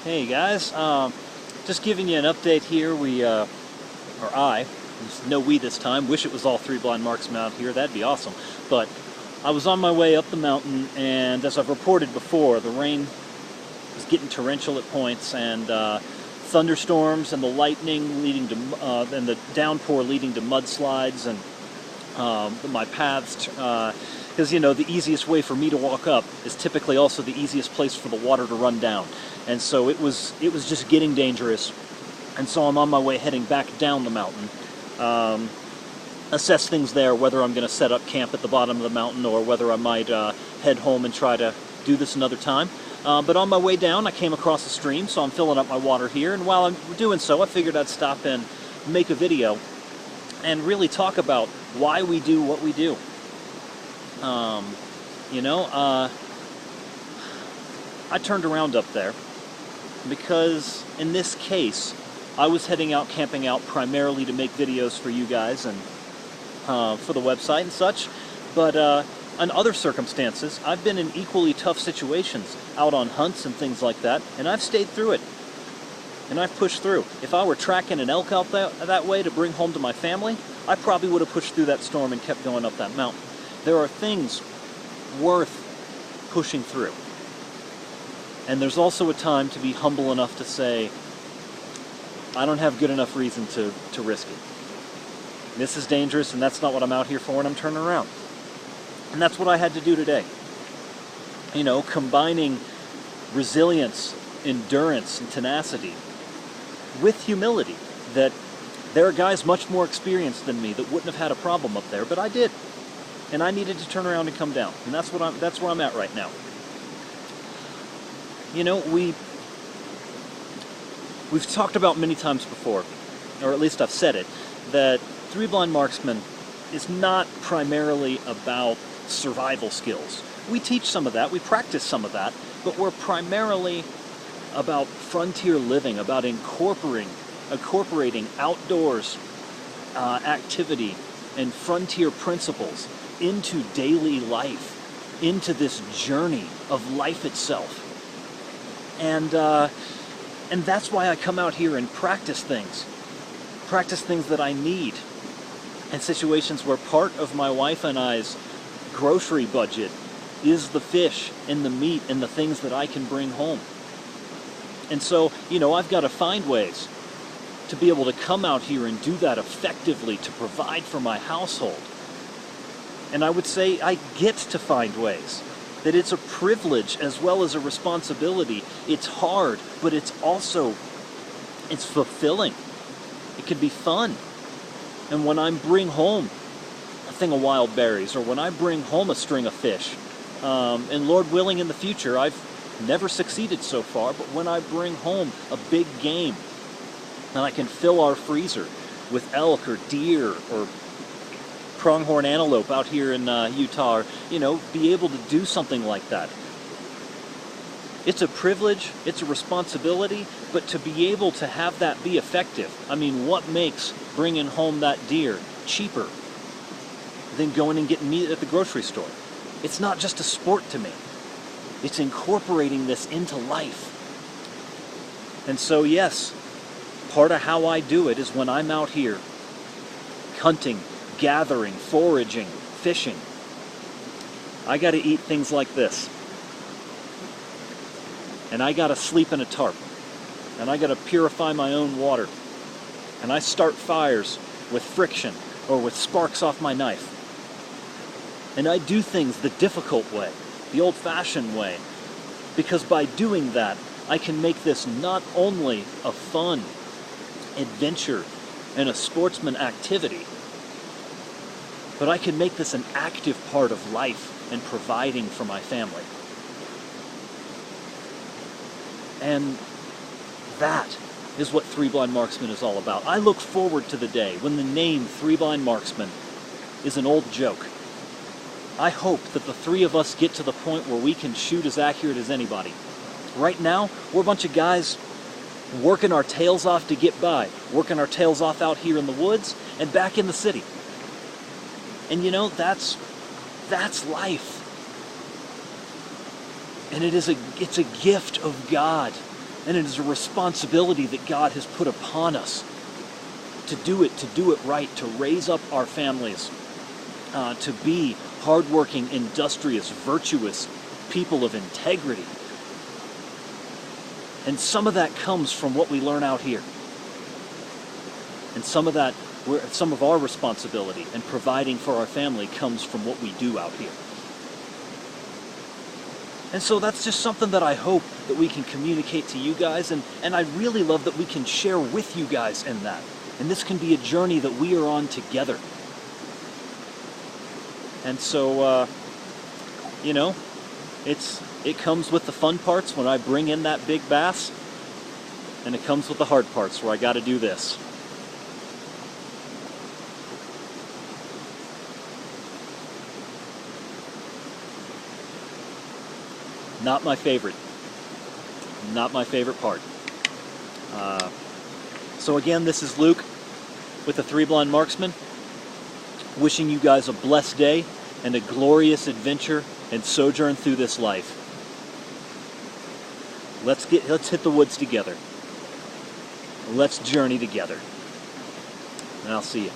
Hey guys, just giving you an update here. There's no we this time, wish it was all three blind marksmen out here, that'd be awesome. But I was on my way up the mountain, and as I've reported before, the rain was getting torrential at points, and thunderstorms and the lightning leading to, and the downpour leading to mudslides, and my paths, because the easiest way for me to walk up is typically also the easiest place for the water to run down. And so it was just getting dangerous. And so I'm on my way heading back down the mountain. Assess things there, whether I'm going to set up camp at the bottom of the mountain or whether I might head home and try to do this another time. But on my way down, I came across a stream, so I'm filling up my water here. And while I'm doing so, I figured I'd stop and make a video and really talk about why we do what we do. I turned around up there because in this case, I was heading out camping out primarily to make videos for you guys and for the website and such. But in other circumstances, I've been in equally tough situations, out on hunts and things like that, and I've stayed through it. And I've pushed through. If I were tracking an elk out that way to bring home to my family, I probably would have pushed through that storm and kept going up that mountain. There are things worth pushing through. And there's also a time to be humble enough to say, I don't have good enough reason to risk it. This is dangerous, and that's not what I'm out here for, and I'm turning around. And that's what I had to do today. Combining resilience, endurance, and tenacity with humility, that there are guys much more experienced than me that wouldn't have had a problem up there, but I did. And I needed to turn around and come down. And that's where I'm at right now. We've talked about many times before, or at least I've said it, that Three Blind Marksmen is not primarily about survival skills. We teach some of that, we practice some of that, but we're primarily about frontier living, about incorporating outdoors activity and frontier principles into daily life, into this journey of life itself. And that's why I come out here and practice things that I need in situations where part of my wife and I's grocery budget is the fish and the meat and the things that I can bring home. And so, I've got to find ways to be able to come out here and do that effectively to provide for my household. And I would say I get to find ways. That it's a privilege as well as a responsibility. It's hard, but it's fulfilling. It can be fun. And when I bring home a thing of wild berries, or when I bring home a string of fish, and Lord willing in the future, I've never succeeded so far, but when I bring home a big game, and I can fill our freezer with elk or deer or pronghorn antelope out here in Utah, or, be able to do something like that. It's a privilege, it's a responsibility, but to be able to have that be effective, what makes bringing home that deer cheaper than going and getting meat at the grocery store? It's not just a sport to me. It's incorporating this into life. And so, yes, part of how I do it is when I'm out here hunting, gathering, foraging, fishing, I got to eat things like this. And I got to sleep in a tarp. And I got to purify my own water. And I start fires with friction or with sparks off my knife. And I do things the difficult way, the old-fashioned way, because by doing that, I can make this not only a fun adventure and a sportsman activity, but I can make this an active part of life and providing for my family. And that is what Three Blind Marksmen is all about. I look forward to the day when the name Three Blind Marksmen is an old joke. I hope that the three of us get to the point where we can shoot as accurate as anybody. Right now, we're a bunch of guys working our tails off to get by, working our tails off out here in the woods and back in the city. And that's life. And it's a gift of God And it is a responsibility that God has put upon us to do it right, to raise up our families, to be hardworking, industrious, virtuous people of integrity. And some of that comes from what we learn out here. And some of our responsibility in providing for our family comes from what we do out here. And so that's just something that I hope that we can communicate to you guys, and I really love that we can share with you guys in that. And this can be a journey that we are on together. And so, it comes with the fun parts when I bring in that big bass, and it comes with the hard parts where I got to do this. Not my favorite. Not my favorite part. So again, this is Luke with the Three Blind Marksmen, wishing you guys a blessed day and a glorious adventure and sojourn through this life. Let's hit the woods together. Let's journey together. And I'll see you.